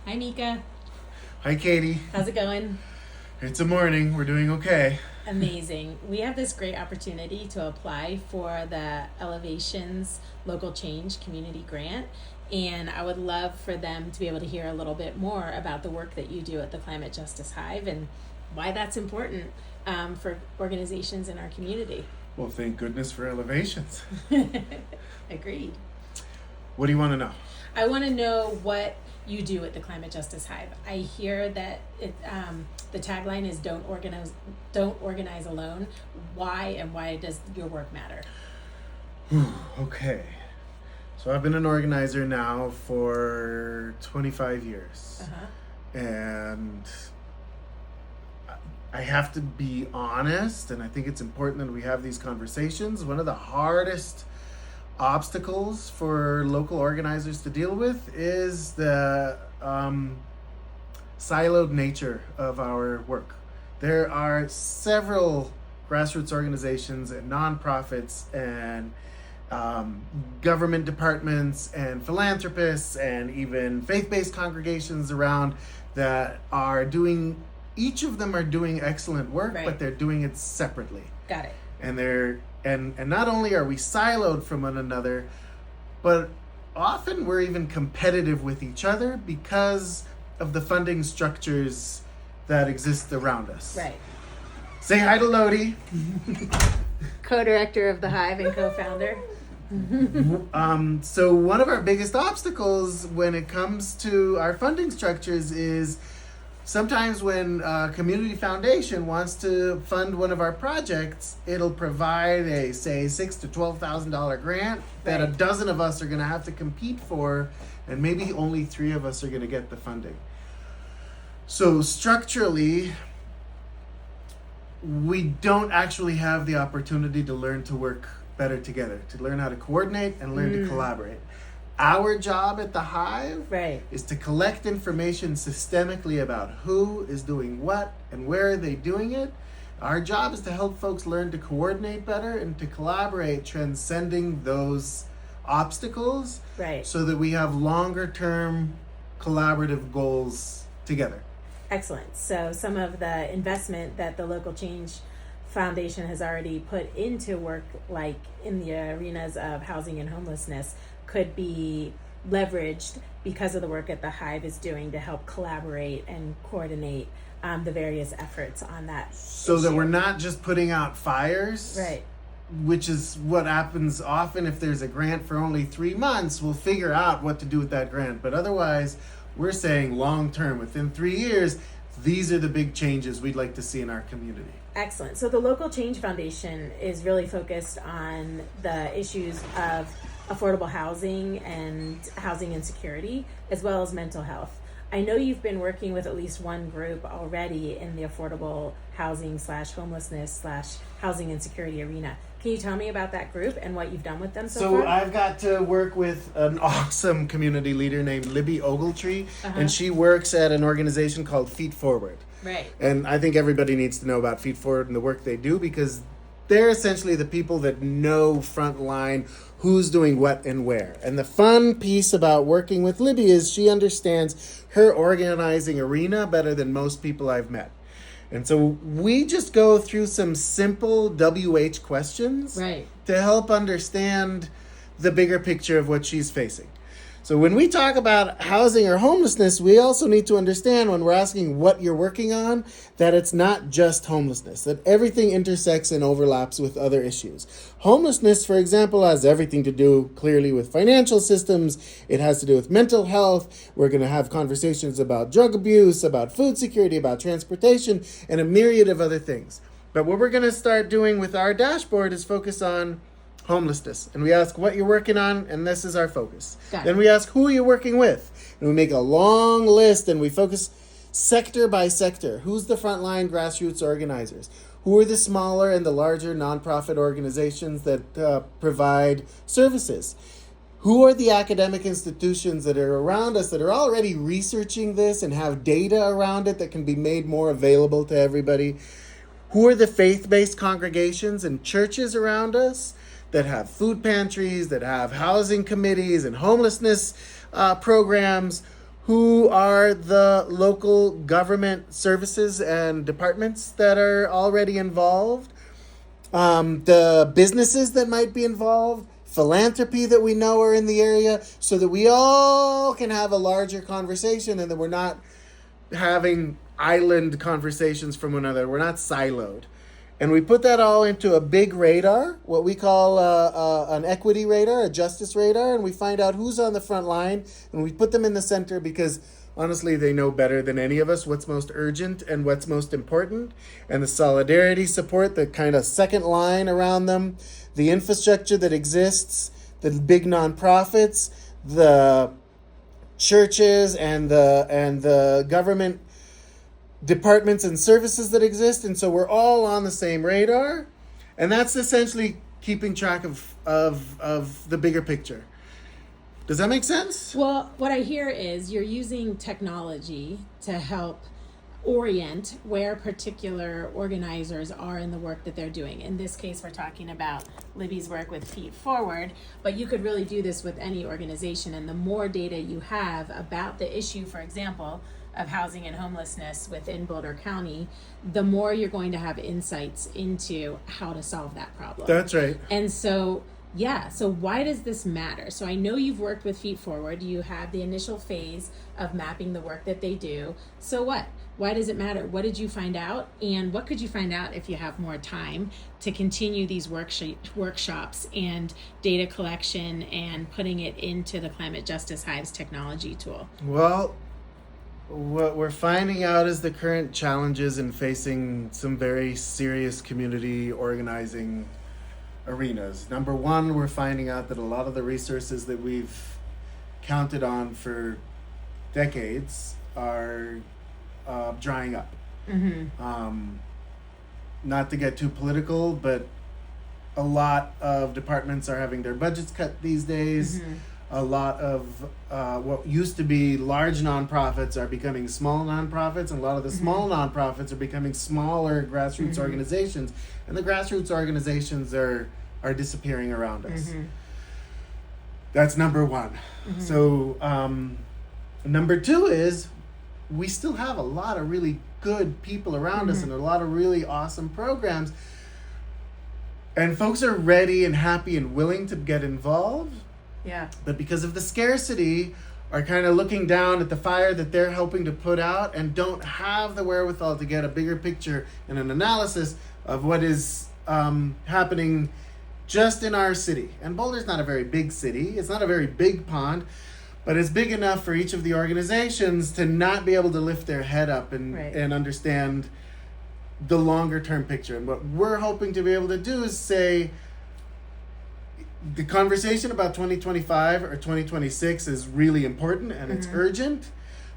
Hi, Micha. Hi, Katie. How's it going? It's a morning. We're doing okay. Amazing. We have this great opportunity to apply for the Elevations Local Change Community Grant, and I would love for them to be able to hear a little bit more about the work that you do at the Climate Justice Hive and why that's important for organizations in our community. Well, thank goodness for elevations. Agreed. What do you want to know? I want to know what you do at the Climate Justice Hive. I hear that the tagline is don't organize alone. Why and why does your work matter? Okay. So I've been an organizer now for 25 years. And I have to be honest, and I think it's important that we have these conversations. One of the hardest obstacles for local organizers to deal with is the siloed nature of our work. There are several grassroots organizations and nonprofits and government departments and philanthropists and even faith-based congregations around that are doing, each of them are doing excellent work, Right. but they're doing it separately. Got it. And not only are we siloed from one another, but often we're even competitive with each other because of the funding structures that exist around us. Right. Say hi to Lodi. Co-director of the Hive and co-founder. So one of our biggest obstacles when it comes to our funding structures is sometimes when a community foundation wants to fund one of our projects, it'll provide a, say, $6,000 to $12,000 grant that a Right. dozen of us are going to have to compete for, and maybe only 3 of us are going to get the funding. So structurally, we don't actually have the opportunity to learn to work better together, to learn how to coordinate and learn to collaborate. Our job at the Hive Right. is to collect information systemically about who is doing what and where are they doing it. Our job is to help folks learn to coordinate better and to collaborate, transcending those obstacles, Right. so that we have longer term collaborative goals together. Excellent. So some of the investment that the Local Change Foundation has already put into work, like in the arenas of housing and homelessness, could be leveraged because of the work that the Hive is doing to help collaborate and coordinate the various efforts on that. So that issue. we're not just putting out fires. Right. Which is what happens often. If there's a grant for only 3 months, we'll figure out what to do with that grant. But otherwise, we're saying long term, within 3 years, these are the big changes we'd like to see in our community. Excellent. So the Local Change Foundation is really focused on the issues of affordable housing and housing insecurity, as well as mental health. I know you've been working with at least one group already in the affordable housing / homelessness / housing insecurity arena. Can you tell me about that group and what you've done with them so So far? I've got to work with an awesome community leader named Libby Ogletree, and she works at an organization called Feet Forward. Right. And I think everybody needs to know about Feet Forward and the work they do, because they're essentially the people that know frontline who's doing what and where. And the fun piece about working with Libby is she understands her organizing arena better than most people I've met. And so we just go through some simple WH questions Right. to help understand the bigger picture of what she's facing. So when we talk about housing or homelessness, we also need to understand when we're asking what you're working on, that it's not just homelessness, that everything intersects and overlaps with other issues. Homelessness, for example, has everything to do clearly with financial systems. It has to do with mental health. We're going to have conversations about drug abuse, about food security, about transportation, and a myriad of other things. But what we're going to start doing with our dashboard is focus on homelessness, and we ask what you're working on, and this is our focus. Got it. Then we ask who you're working with, and we make a long list, and we focus sector by sector. Who's the frontline grassroots organizers? Who are the smaller and the larger nonprofit organizations that provide services? Who are the academic institutions that are around us that are already researching this and have data around it that can be made more available to everybody? Who are the faith-based congregations and churches around us that have food pantries, that have housing committees and homelessness programs? who are the local government services and departments that are already involved, the businesses that might be involved, philanthropy that we know are in the area, so that we all can have a larger conversation and that we're not having island conversations from one another. We're not siloed. And we put that all into a big radar, what we call an equity radar, a justice radar, and we find out who's on the front line, and we put them in the center because honestly, they know better than any of us what's most urgent and what's most important. And the solidarity support, the kind of second line around them, the infrastructure that exists, the big nonprofits, the churches, and the government departments and services that exist. And so we're all on the same radar, and that's essentially keeping track of the bigger picture. Does that make sense? Well, what I hear is you're using technology to help orient where particular organizers are in the work that they're doing. In this case, we're talking about Libby's work with Feet Forward, but you could really do this with any organization. And the more data you have about the issue, for example, of housing and homelessness within Boulder County, the more you're going to have insights into how to solve that problem. That's right. And so, yeah, so why does this matter? So I know you've worked with Feet Forward. You have the initial phase of mapping the work that they do. So what? Why does it matter? What did you find out? And what could you find out if you have more time to continue these workshops and data collection and putting it into the Climate Justice Hive's technology tool? Well, what we're finding out is the current challenges in facing some very serious community organizing arenas. Number one, we're finding out that a lot of the resources that we've counted on for decades are drying up. Mm-hmm. Not to get too political, but a lot of departments are having their budgets cut these days. Mm-hmm. A lot of what used to be large nonprofits are becoming small nonprofits, and a lot of the small nonprofits are becoming smaller grassroots organizations, and the grassroots organizations are disappearing around us. That's number one. So number two is we still have a lot of really good people around us and a lot of really awesome programs, and folks are ready and happy and willing to get involved. Yeah. But because of the scarcity, are kind of looking down at the fire that they're helping to put out and don't have the wherewithal to get a bigger picture and an analysis of what is happening just in our city. And Boulder's not a very big city. It's not a very big pond, but it's big enough for each of the organizations to not be able to lift their head up and understand the longer term picture. And what we're hoping to be able to do is say, the conversation about 2025 or 2026 is really important and it's urgent,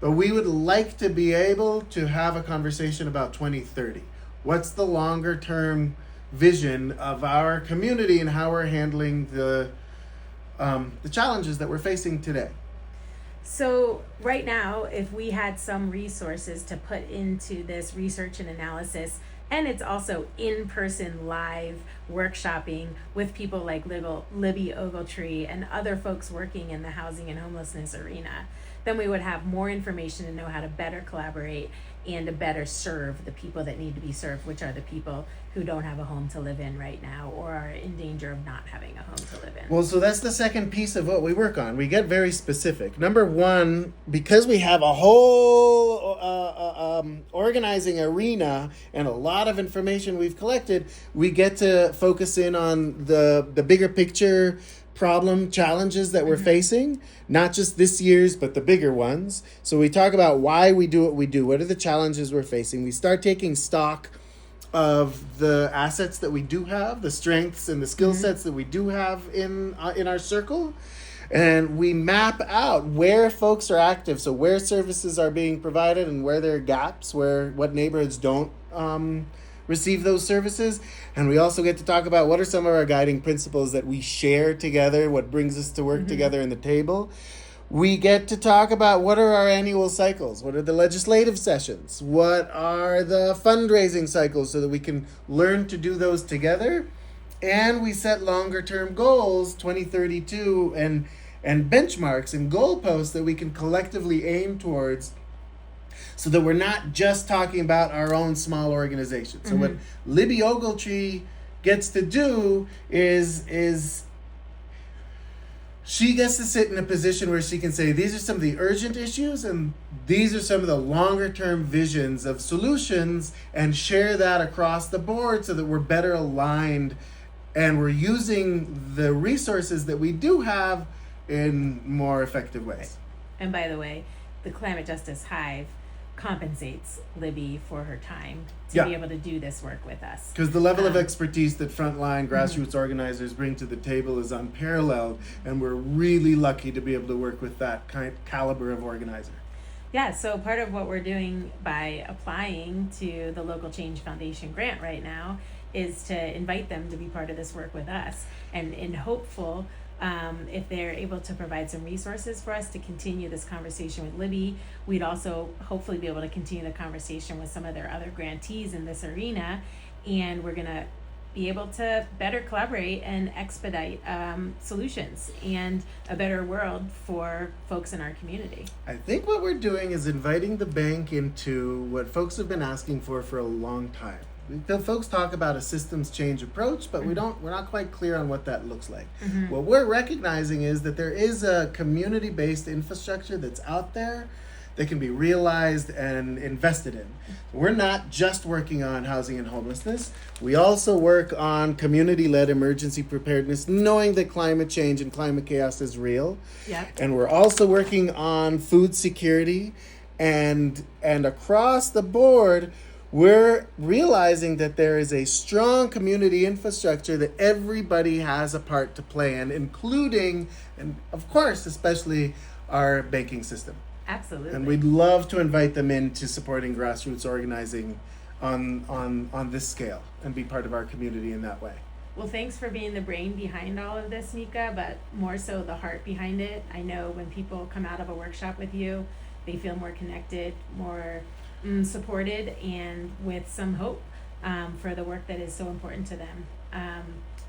but we would like to be able to have a conversation about 2030. What's the longer term vision of our community and how we're handling the challenges that we're facing today? So right now, if we had some resources to put into this research and analysis, and it's also in-person live workshopping with people like Libby Ogletree and other folks working in the housing and homelessness arena, then we would have more information to know how to better collaborate and to better serve the people that need to be served, which are the people who don't have a home to live in right now or are in danger of not having a home to live in. Well, so that's the second piece of what we work on. We get very specific. Number one, because we have a whole organizing arena and a lot of information we've collected, we get to focus in on the bigger picture problem challenges that we're facing, not just this year's, but the bigger ones. So we talk about why we do what we do. What are the challenges we're facing? We start taking stock of the assets that we do have, the strengths and the skill sets that we do have in our circle. And we map out where folks are active, so where services are being provided and where there are gaps, what neighborhoods don't receive those services. And we also get to talk about what are some of our guiding principles that we share together, what brings us to work together in the table. We get to talk about what are our annual cycles, what are the legislative sessions, what are the fundraising cycles, so that we can learn to do those together. And we set longer term goals, 2032, and benchmarks and goalposts that we can collectively aim towards, so that we're not just talking about our own small organization. So what Libby Ogletree gets to do is she gets to sit in a position where she can say, these are some of the urgent issues and these are some of the longer term visions of solutions, and share that across the board so that we're better aligned and we're using the resources that we do have in more effective ways. And by the way, the Climate Justice Hive compensates Libby for her time to be able to do this work with us. Because the level of expertise that frontline grassroots organizers bring to the table is unparalleled, and we're really lucky to be able to work with that caliber of organizer. Yeah, so part of what we're doing by applying to the Local Change Foundation grant right now is to invite them to be part of this work with us, and hopeful if they're able to provide some resources for us to continue this conversation with Libby, we'd also hopefully be able to continue the conversation with some of their other grantees in this arena, and we're gonna be able to better collaborate and expedite solutions and a better world for folks in our community. I think what we're doing is inviting the bank into what folks have been asking for a long time. The folks talk about a systems change approach, but we're not quite clear on what that looks like. What we're recognizing is that there is a community-based infrastructure that's out there that can be realized and invested in. We're not just working on housing and homelessness. We also work on community-led emergency preparedness, knowing that climate change and climate chaos is real. Yep. And we're also working on food security, and across the board, we're realizing that there is a strong community infrastructure that everybody has a part to play in, including, and of course, especially our banking system. Absolutely. And we'd love to invite them into supporting grassroots organizing on this scale and be part of our community in that way. Well, thanks for being the brain behind all of this, Micha, but more so the heart behind it. I know when people come out of a workshop with you, they feel more connected, more supported, and with some hope for the work that is so important to them.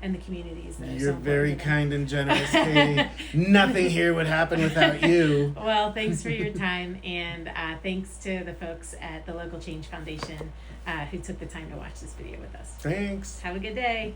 And the communities that are so You're important very to them. kind and generous, Katie. Nothing here would happen without you. Well, thanks for your time, and thanks to the folks at the Local Change Foundation who took the time to watch this video with us. Thanks. Have a good day.